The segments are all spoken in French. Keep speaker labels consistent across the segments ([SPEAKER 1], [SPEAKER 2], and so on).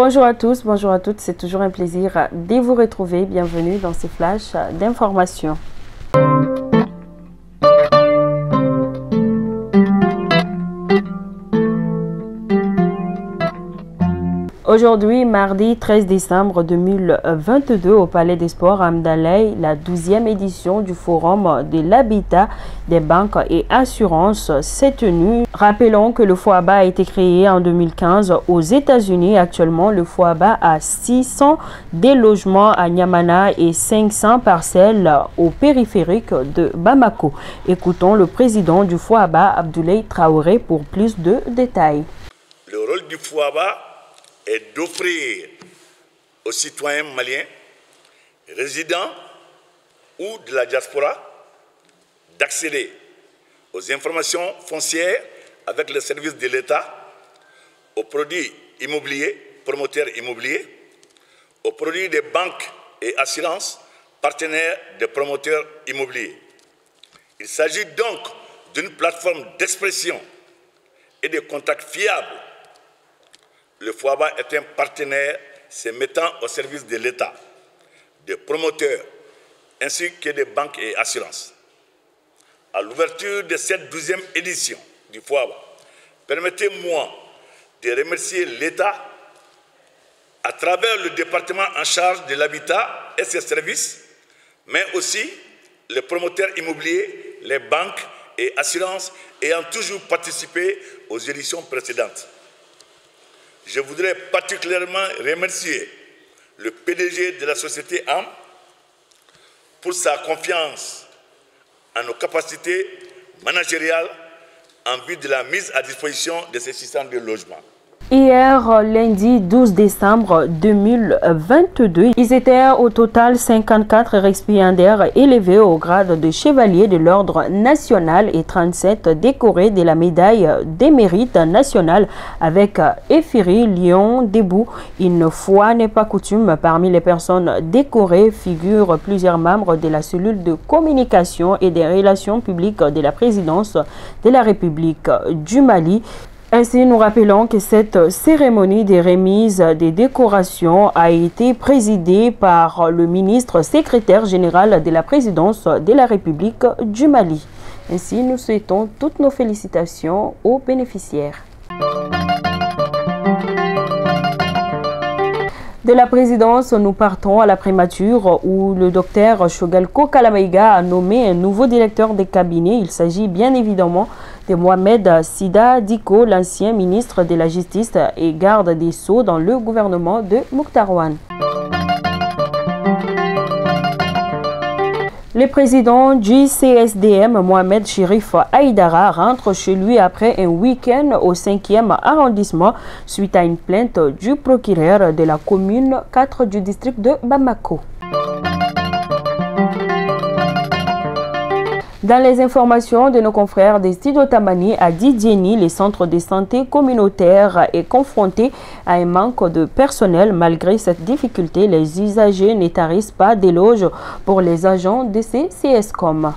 [SPEAKER 1] Bonjour à tous, bonjour à toutes, c'est toujours un plaisir de vous retrouver. Bienvenue dans ce flash d'informations. Aujourd'hui, mardi 13 décembre 2022, au Palais des Sports à Amdalaï, la 12e édition du Forum de l'habitat des banques et assurances s'est tenue. Rappelons que le FOABA a été créé en 2015 aux États-Unis. Actuellement, le FOABA a 600 des logements à Niamana et 500 parcelles au périphérique de Bamako. Écoutons le président du FOABA, Abdoulaye Traoré, pour plus de détails.
[SPEAKER 2] Le rôle du FOABA est d'offrir aux citoyens maliens, résidents ou de la diaspora, d'accéder aux informations foncières avec les services de l'État, aux produits immobiliers, promoteurs immobiliers, aux produits des banques et assurances, partenaires des promoteurs immobiliers. Il s'agit donc d'une plateforme d'expression et de contacts fiables. Le FOABA est un partenaire se mettant au service de l'État, des promoteurs, ainsi que des banques et assurances. À l'ouverture de cette 12e édition du FOABA, permettez-moi de remercier l'État à travers le département en charge de l'habitat et ses services, mais aussi les promoteurs immobiliers, les banques et assurances ayant toujours participé aux éditions précédentes. Je voudrais particulièrement remercier le PDG de la société AM pour sa confiance en nos capacités managériales en vue de la mise à disposition de ces 600 logements.
[SPEAKER 1] Hier, lundi 12 décembre 2022, ils étaient au total 54 récipiendaires élevés au grade de chevalier de l'ordre national et 37 décorés de la médaille des mérites nationales avec Efiri Lion debout. Une fois n'est pas coutume, parmi les personnes décorées figurent plusieurs membres de la cellule de communication et des relations publiques de la présidence de la République du Mali. Ainsi, nous rappelons que cette cérémonie de remise des décorations a été présidée par le ministre secrétaire général de la présidence de la République du Mali. Ainsi, nous souhaitons toutes nos félicitations aux bénéficiaires. De la présidence, nous partons à la primature où le docteur Chogalko Kalamaïga a nommé un nouveau directeur de cabinet. Il s'agit bien évidemment de Mohamed Sida Diko, l'ancien ministre de la Justice et garde des Sceaux dans le gouvernement de Mokhtar Ouane. Le président du CSDM, Mohamed Chérif Haïdara, rentre chez lui après un week-end au 5e arrondissement suite à une plainte du procureur de la commune 4 du district de Bamako. Dans les informations de nos confrères des Studios Tamani à Didjeni, le centre de santé communautaire est confronté à un manque de personnel. Malgré cette difficulté, les usagers ne tarissent pas d'éloges pour les agents de ces CSCOM.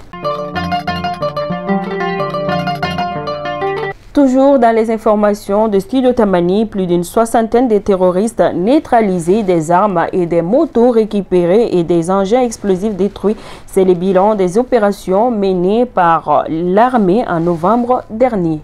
[SPEAKER 1] Toujours dans les informations de Studio Tamani, plus d'une soixantaine de terroristes neutralisés, des armes et des motos récupérées et des engins explosifs détruits. C'est le bilan des opérations menées par l'armée en novembre dernier.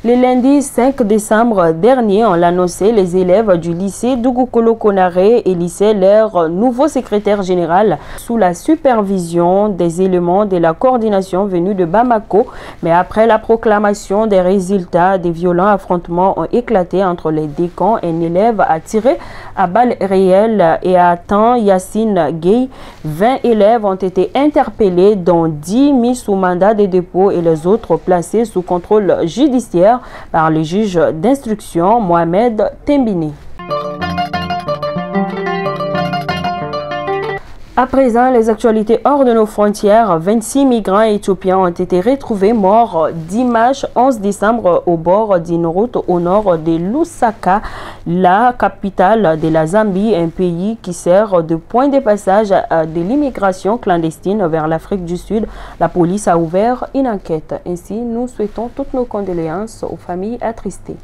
[SPEAKER 1] Le lundi 5 décembre dernier, on l'annonçait, les élèves du lycée Dougoukoulou Konaré élissaient leur nouveau secrétaire général sous la supervision des éléments de la coordination venus de Bamako. Mais après la proclamation des résultats, des violents affrontements ont éclaté entre les deux camps. Un élève a tiré à balles réelles et a atteint Yassine Gueye. 20 élèves ont été interpellés, dont 10 mis sous mandat de dépôt et les autres placés sous contrôle judiciaire par le juge d'instruction Mohamed Tembini. À présent, les actualités hors de nos frontières. 26 migrants éthiopiens ont été retrouvés morts dimanche 11 décembre au bord d'une route au nord de Lusaka, la capitale de la Zambie, un pays qui sert de point de passage de l'immigration clandestine vers l'Afrique du Sud. La police a ouvert une enquête. Ainsi, nous souhaitons toutes nos condoléances aux familles attristées.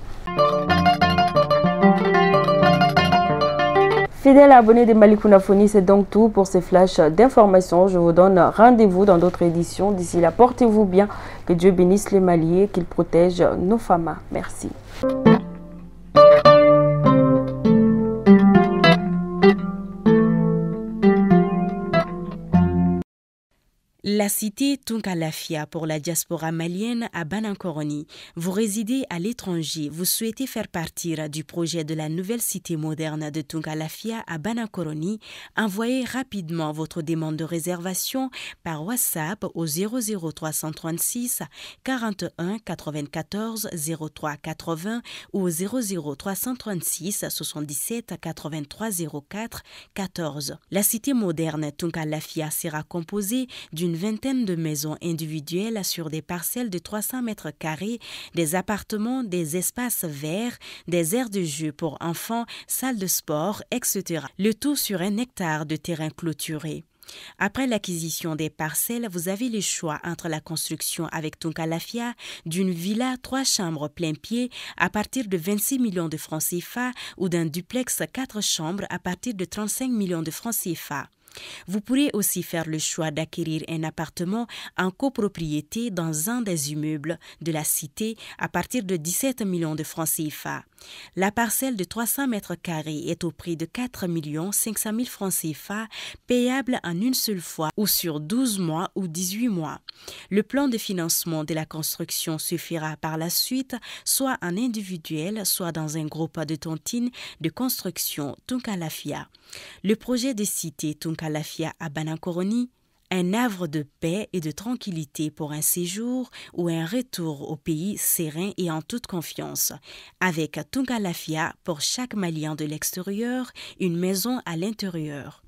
[SPEAKER 1] Fidèles abonnés de Malicounda Foni, c'est donc tout pour ces flashs d'informations. Je vous donne rendez-vous dans d'autres éditions. D'ici là, portez-vous bien. Que Dieu bénisse les Maliens, qu'il protège nos femmes. Merci.
[SPEAKER 3] La cité Tunkalafia pour la diaspora malienne à Banankoroni. Vous résidez à l'étranger, vous souhaitez faire partir du projet de la nouvelle cité moderne de Tunkalafia à Banankoroni, envoyez rapidement votre demande de réservation par WhatsApp au 00336 41 94 03 80 ou au 00336 77 83 04 14. La cité moderne Tunkalafia sera composée d'une vingtaine de maisons individuelles sur des parcelles de 300 mètres carrés, des appartements, des espaces verts, des aires de jeu pour enfants, salles de sport, etc. Le tout sur 1 hectare de terrain clôturé. Après l'acquisition des parcelles, vous avez le choix entre la construction avec Tunkalafia d'une villa 3 chambres plein pied à partir de 26 millions de francs CFA ou d'un duplex 4 chambres à partir de 35 millions de francs CFA. Vous pourrez aussi faire le choix d'acquérir un appartement en copropriété dans un des immeubles de la cité à partir de 17 millions de francs CFA. La parcelle de 300 mètres carrés est au prix de 4 500 000 francs CFA, payable en une seule fois ou sur 12 mois ou 18 mois. Le plan de financement de la construction se fera par la suite, soit en individuel, soit dans un groupe de tontines de construction Tunkalafia. Le projet de cité Tunkalafia à Banankoroni, un havre de paix et de tranquillité pour un séjour ou un retour au pays serein et en toute confiance. Avec Tunkalafia, pour chaque Malien de l'extérieur, une maison à l'intérieur.